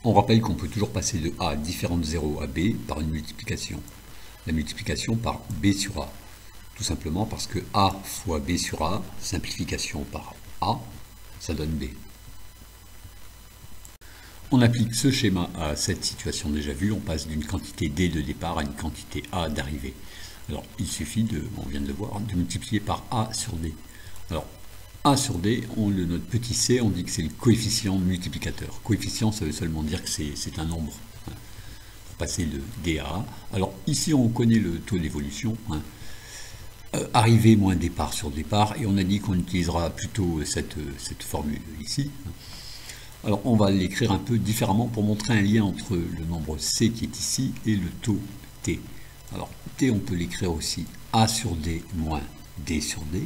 On rappelle qu'on peut toujours passer de A différent de 0 à B par une multiplication. La multiplication par B sur A. Tout simplement parce que A fois B sur A, simplification par A, ça donne B. On applique ce schéma à cette situation déjà vue, on passe d'une quantité D de départ à une quantité A d'arrivée. Alors il suffit on vient de le voir, de multiplier par A sur D. Alors A sur D, notre petit c, on dit que c'est le coefficient multiplicateur. Coefficient, ça veut seulement dire que c'est un nombre. Pour passer de D à A. Alors ici on connaît le taux d'évolution. Arrivée moins départ sur départ, et on a dit qu'on utilisera plutôt cette formule ici. Alors on va l'écrire un peu différemment pour montrer un lien entre le nombre C qui est ici et le taux T. Alors T, on peut l'écrire aussi A sur D moins D sur D.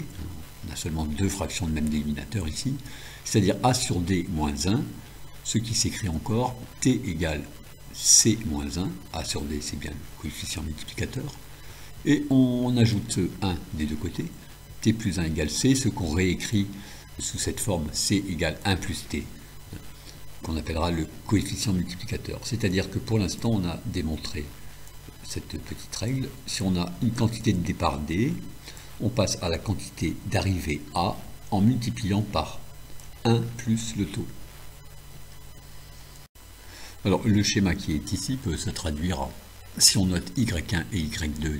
On a seulement deux fractions de même dénominateur ici, c'est-à-dire A sur D moins 1, ce qui s'écrit encore T égale C moins 1. A sur D, c'est bien le coefficient multiplicateur. Et on ajoute 1 des deux côtés. T plus 1 égale C, ce qu'on réécrit sous cette forme C égale 1 plus T, qu'on appellera le coefficient multiplicateur. C'est-à-dire que pour l'instant, on a démontré cette petite règle. Si on a une quantité de départ D, on passe à la quantité d'arrivée A en multipliant par 1 plus le taux. Alors le schéma qui est ici peut se traduire en, si on note Y1 et Y2,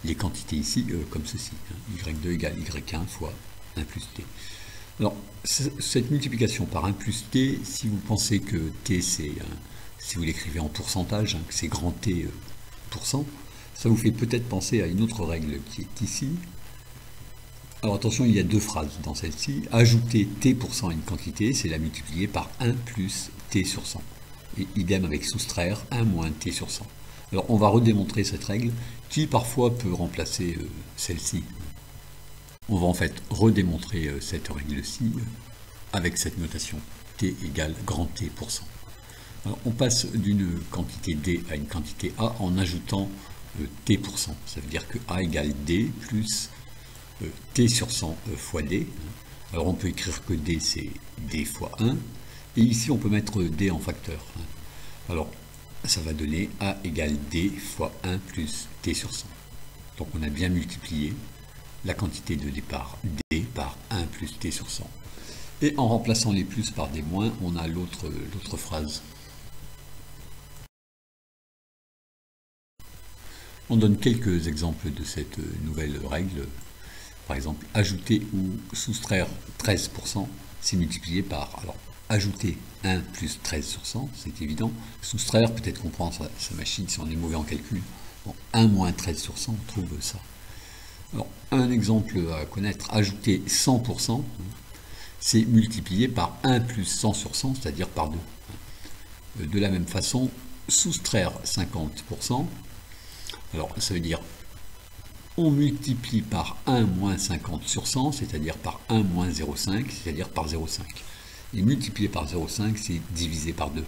les quantités ici, comme ceci. Y2 égale Y1 fois 1 plus T. Alors, cette multiplication par 1 plus T, si vous pensez que T, c'est, si vous l'écrivez en pourcentage, que c'est grand T %, ça vous fait peut-être penser à une autre règle qui est ici. Alors attention, il y a deux phrases dans celle-ci. Ajouter T % à une quantité, c'est la multiplier par 1 plus T sur 100. Et idem avec soustraire 1 moins T sur 100. Alors on va redémontrer cette règle qui parfois peut remplacer celle-ci. On va en fait redémontrer cette règle-ci avec cette notation T égale grand T %. Alors, on passe d'une quantité D à une quantité A en ajoutant T %. Ça veut dire que A égale D plus T sur 100 fois D. Alors on peut écrire que D c'est D fois 1. Et ici on peut mettre D en facteur. Alors ça va donner A égale D fois 1 plus T sur 100. Donc on a bien multiplié la quantité de départ D par 1 plus T sur 100. Et en remplaçant les plus par des moins, on a l'autre phrase. On donne quelques exemples de cette nouvelle règle. Par exemple, ajouter ou soustraire 13%, c'est multiplié par, alors, ajouter 1 plus 13 sur 100, c'est évident. Soustraire, peut-être qu'on prend sa machine si on est mauvais en calcul. Bon, 1 moins 13 sur 100, on trouve ça. Alors, un exemple à connaître, ajouter 100%, c'est multiplié par 1 plus 100 sur 100, c'est-à-dire par 2. De la même façon, soustraire 50%, alors ça veut dire on multiplie par 1 moins 50 sur 100, c'est-à-dire par 1 moins 0,5, c'est-à-dire par 0,5. Et multiplier par 0,5, c'est diviser par 2.